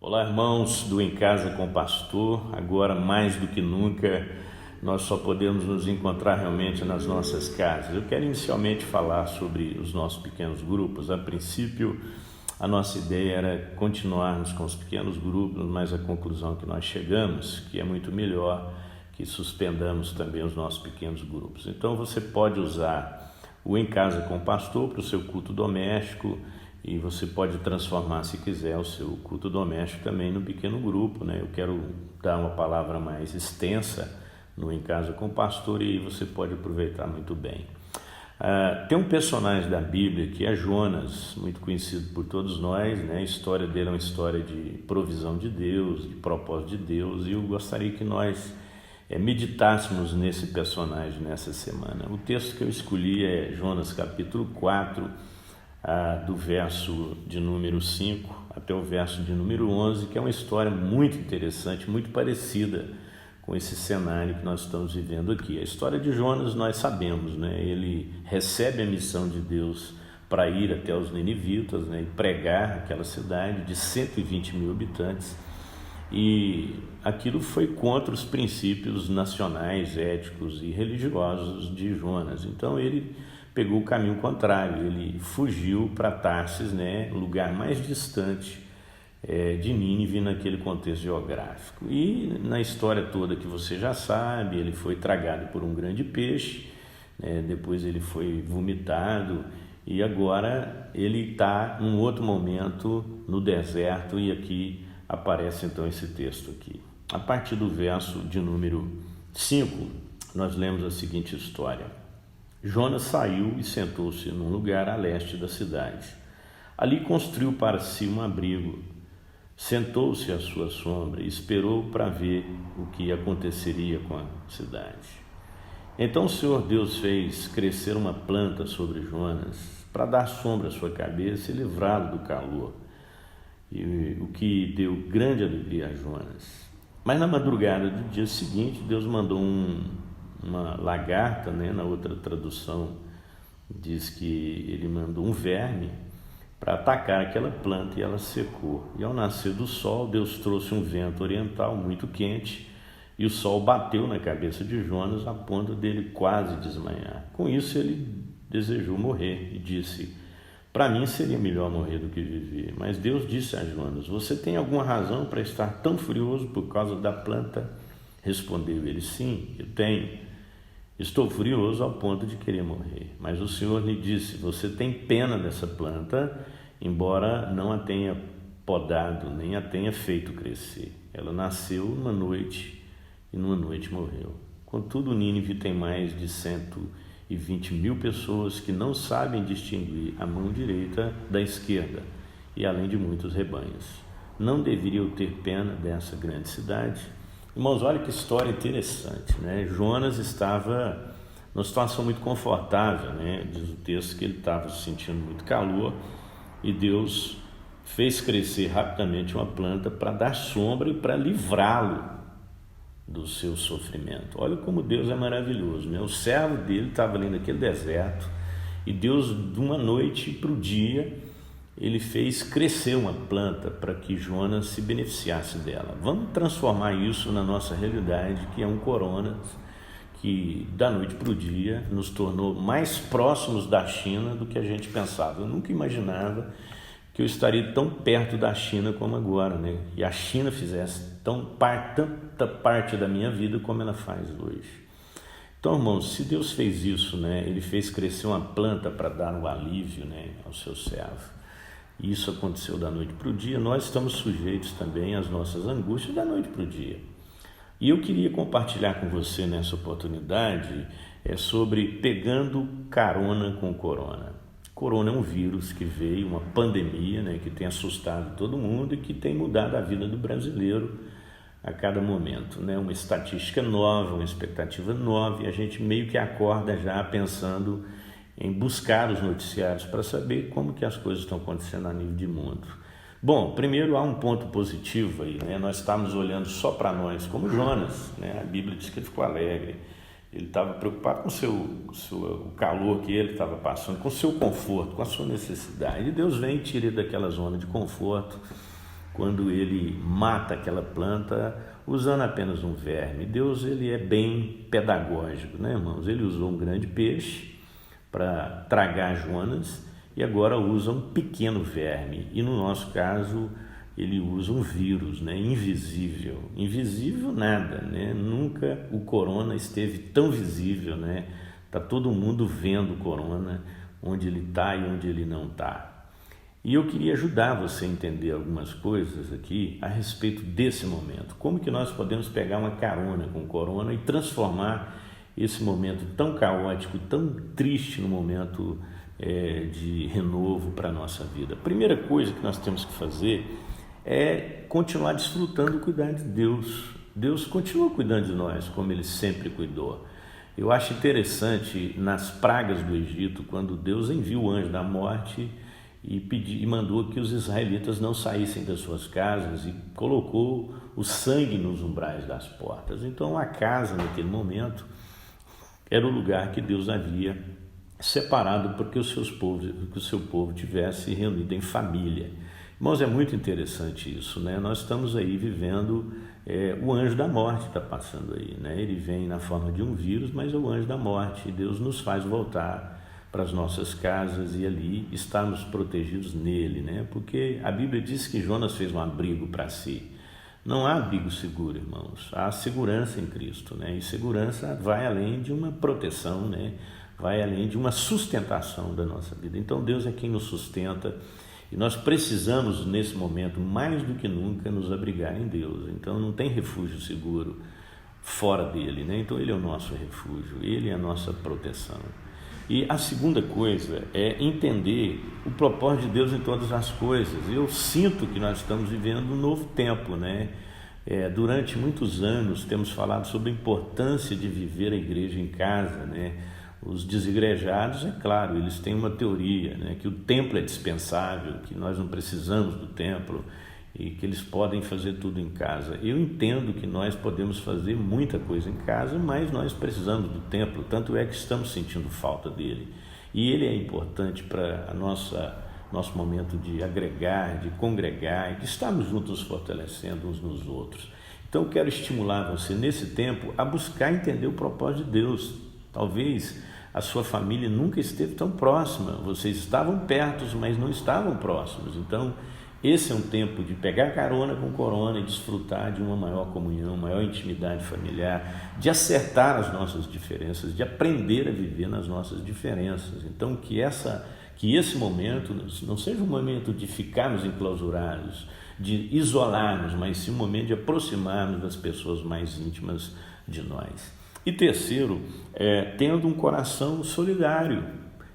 Olá, irmãos do Em Casa com o Pastor. Agora, mais do que nunca, nós só podemos nos encontrar realmente nas nossas casas. Eu quero inicialmente falar sobre os nossos pequenos grupos. A princípio, a nossa ideia era continuarmos com os pequenos grupos, mas a conclusão que nós chegamos, que é muito melhor que suspendamos também os nossos pequenos grupos. Então, você pode usar o Em Casa com o Pastor para o seu culto doméstico, e você pode transformar, se quiser, o seu culto doméstico também no pequeno grupo, né? Eu quero dar uma palavra mais extensa no Em Casa com o Pastor e você pode aproveitar muito bem. Tem um personagem da Bíblia que é Jonas, muito conhecido por todos nós, né? A história dele é uma história de provisão de Deus, de propósito de Deus, e eu gostaria que nós meditássemos nesse personagem nessa semana. O texto que eu escolhi é Jonas capítulo 4, do verso de número 5 até o verso de número 11, que é uma história muito interessante, muito parecida com esse cenário que nós estamos vivendo aqui. A história de Jonas nós sabemos, né? Ele recebe a missão de Deus para ir até os ninivitas, né? E pregar aquela cidade de 120 mil habitantes, e aquilo foi contra os princípios nacionais, éticos e religiosos de Jonas. Então ele pegou o caminho contrário, ele fugiu para Tarsis, né, lugar mais distante de Nínive naquele contexto geográfico. E na história toda que você já sabe, ele foi tragado por um grande peixe, né, depois ele foi vomitado, e agora ele está num outro momento no deserto, e aqui aparece então esse texto aqui. A partir do verso de número 5, nós lemos a seguinte história. Jonas saiu e sentou-se num lugar a leste da cidade. Ali construiu para si um abrigo, sentou-se à sua sombra e esperou para ver o que aconteceria com a cidade. Então o Senhor Deus fez crescer uma planta sobre Jonas para dar sombra à sua cabeça e livrá-lo do calor, e o que deu grande alegria a Jonas. Mas na madrugada do dia seguinte, Deus mandou uma lagarta, né? Na outra tradução diz que ele mandou um verme para atacar aquela planta, e ela secou. E ao nascer do sol, Deus trouxe um vento oriental muito quente, e o sol bateu na cabeça de Jonas a ponto dele quase desmaiar. Com isso ele desejou morrer e disse: para mim seria melhor morrer do que viver. Mas Deus disse a Jonas: você tem alguma razão para estar tão furioso por causa da planta? Respondeu ele: sim, eu tenho. Estou furioso ao ponto de querer morrer. Mas o Senhor lhe disse: você tem pena dessa planta, embora não a tenha podado, nem a tenha feito crescer. Ela nasceu numa noite e numa noite morreu. Contudo, Nínive tem mais de 120 mil pessoas que não sabem distinguir a mão direita da esquerda, e além de muitos rebanhos. Não deveria eu ter pena dessa grande cidade? Irmãos, olha que história interessante, né? Jonas estava numa situação muito confortável, né? Diz o texto que ele estava sentindo muito calor, e Deus fez crescer rapidamente uma planta para dar sombra e para livrá-lo do seu sofrimento. Olha como Deus é maravilhoso, né? O servo dele estava ali naquele deserto, e Deus, de uma noite para o dia, ele fez crescer uma planta para que Jonas se beneficiasse dela. Vamos transformar isso na nossa realidade, que é um corona que da noite para o dia nos tornou mais próximos da China do que a gente pensava. Eu nunca imaginava que eu estaria tão perto da China como agora, né? E a China fizesse tanta parte da minha vida como ela faz hoje. Então, irmãos, se Deus fez isso, né? Ele fez crescer uma planta para dar um alívio, né, ao seu servo. E isso aconteceu da noite para o dia. Nós estamos sujeitos também às nossas angústias da noite para o dia. E eu queria compartilhar com você nessa oportunidade sobre pegando carona com o corona. Corona é um vírus que veio, uma pandemia, né, que tem assustado todo mundo e que tem mudado a vida do brasileiro a cada momento, né? Uma estatística nova, uma expectativa nova, e a gente meio que acorda já pensando em buscar os noticiários para saber como que as coisas estão acontecendo a nível de mundo. Bom, primeiro há um ponto positivo aí, né? Nós estávamos olhando só para nós, como Jonas, né? A Bíblia diz que ele ficou alegre, ele estava preocupado com o calor que ele estava passando, com o seu conforto, com a sua necessidade, e Deus vem e tira ele daquela zona de conforto quando ele mata aquela planta usando apenas um verme. Deus, ele é bem pedagógico, né, irmãos? Ele usou um grande peixe para tragar Jonas e agora usa um pequeno verme. E no nosso caso, ele usa um vírus, né, invisível. Invisível nada, né? Nunca o corona esteve tão visível, né? Está todo mundo vendo o corona, onde ele está e onde ele não está. E eu queria ajudar você a entender algumas coisas aqui a respeito desse momento. Como que nós podemos pegar uma carona com o corona e transformar esse momento tão caótico, tão triste no momento de renovo para a nossa vida. A primeira coisa que nós temos que fazer é continuar desfrutando do cuidado de Deus. Deus continua cuidando de nós, como Ele sempre cuidou. Eu acho interessante nas pragas do Egito, quando Deus envia o anjo da morte e mandou que os israelitas não saíssem das suas casas e colocou o sangue nos umbrais das portas. Então a casa naquele momento era o lugar que Deus havia separado para que o seu povo tivesse reunido em família. Irmãos, é muito interessante isso, né? Nós estamos aí vivendo, o anjo da morte está passando aí, né? Ele vem na forma de um vírus, mas é o anjo da morte, e Deus nos faz voltar para as nossas casas e ali estarmos protegidos nele, né? Porque a Bíblia diz que Jonas fez um abrigo para si. Não há abrigo seguro, irmãos, há segurança em Cristo, né? E segurança vai além de uma proteção, né? Vai além de uma sustentação da nossa vida. Então Deus é quem nos sustenta e nós precisamos nesse momento mais do que nunca nos abrigar em Deus. Então não tem refúgio seguro fora dele, né? Então ele é o nosso refúgio, ele é a nossa proteção. E a segunda coisa é entender o propósito de Deus em todas as coisas. Eu sinto que nós estamos vivendo um novo tempo, né? Durante muitos anos temos falado sobre a importância de viver a igreja em casa, né? Os desigrejados, é claro, eles têm uma teoria, né? Que o templo é dispensável, que nós não precisamos do templo e que eles podem fazer tudo em casa. Eu entendo que nós podemos fazer muita coisa em casa, mas nós precisamos do templo, tanto é que estamos sentindo falta dele. E ele é importante para nosso momento de agregar, de congregar e de estarmos juntos fortalecendo uns nos outros. Então eu quero estimular você nesse tempo a buscar entender o propósito de Deus. Talvez a sua família nunca esteve tão próxima, vocês estavam perto, mas não estavam próximos. Então esse é um tempo de pegar carona com o corona e desfrutar de uma maior comunhão, maior intimidade familiar, de acertar as nossas diferenças, de aprender a viver nas nossas diferenças. Então que esse momento não seja um momento de ficarmos enclausurados, de isolarmos, mas sim um momento de aproximarmos das pessoas mais íntimas de nós. E terceiro, tendo um coração solidário.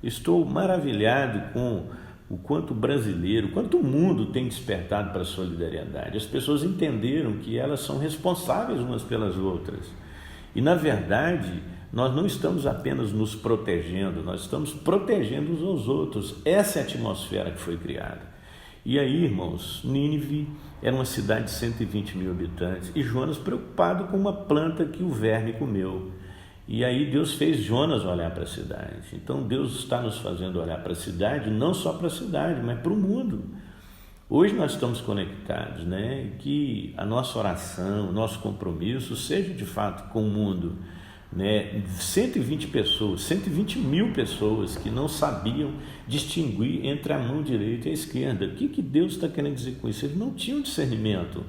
Estou maravilhado com o quanto o brasileiro, quanto o mundo tem despertado para a solidariedade. As pessoas entenderam que elas são responsáveis umas pelas outras. E, na verdade, nós não estamos apenas nos protegendo, nós estamos protegendo uns aos outros. Essa é a atmosfera que foi criada. E aí, irmãos, Nínive era uma cidade de 120 mil habitantes e Jonas preocupado com uma planta que o verme comeu. E aí Deus fez Jonas olhar para a cidade. Então Deus está nos fazendo olhar para a cidade, não só para a cidade, mas para o mundo. Hoje nós estamos conectados, né? Que a nossa oração, o nosso compromisso seja de fato com o mundo, né? 120 mil pessoas que não sabiam distinguir entre a mão direita e a esquerda. O que Deus está querendo dizer com isso? Eles não tinham discernimento,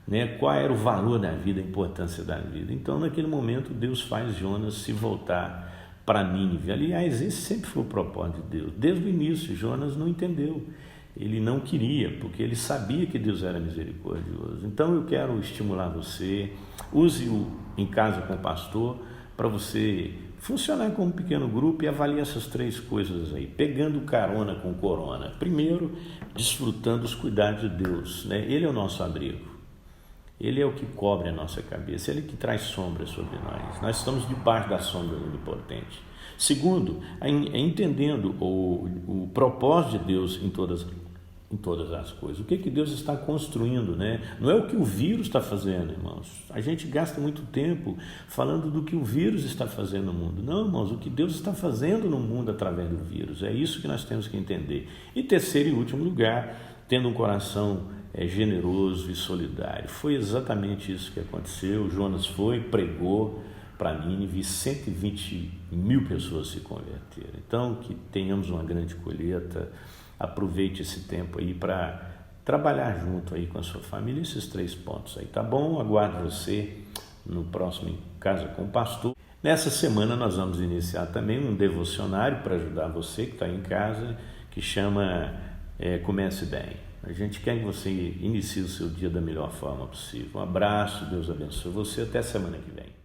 né? Qual era o valor da vida, a importância da vida. Então naquele momento Deus faz Jonas se voltar para Nínive. Aliás, esse sempre foi o propósito de Deus. Desde o início Jonas não entendeu, ele não queria, porque ele sabia que Deus era misericordioso. Então eu quero estimular você, use-o em casa com o pastor, para você funcionar como um pequeno grupo e avaliar essas três coisas aí, pegando carona com o corona. Primeiro, desfrutando os cuidados de Deus, né? Ele é o nosso abrigo. Ele é o que cobre a nossa cabeça, Ele é que traz sombra sobre nós. Nós estamos debaixo da sombra do Onipotente. Segundo, entendendo o propósito de Deus em todas as coisas. O que Deus está construindo, né? Não é o que o vírus está fazendo, irmãos. A gente gasta muito tempo falando do que o vírus está fazendo no mundo. Não, irmãos, o que Deus está fazendo no mundo através do vírus. É isso que nós temos que entender. E terceiro e último lugar, tendo um coração generoso e solidário. Foi exatamente isso que aconteceu. Jonas foi, pregou para Nínive e 120.000 pessoas se converteram. Então, que tenhamos uma grande colheita. Aproveite esse tempo aí para trabalhar junto aí com a sua família, esses 3 pontos aí, tá bom? Aguardo você no próximo Em Casa com o Pastor. Nessa semana nós vamos iniciar também um devocionário para ajudar você que está em casa, que chama Comece Bem. A gente quer que você inicie o seu dia da melhor forma possível. Um abraço, Deus abençoe você, até semana que vem.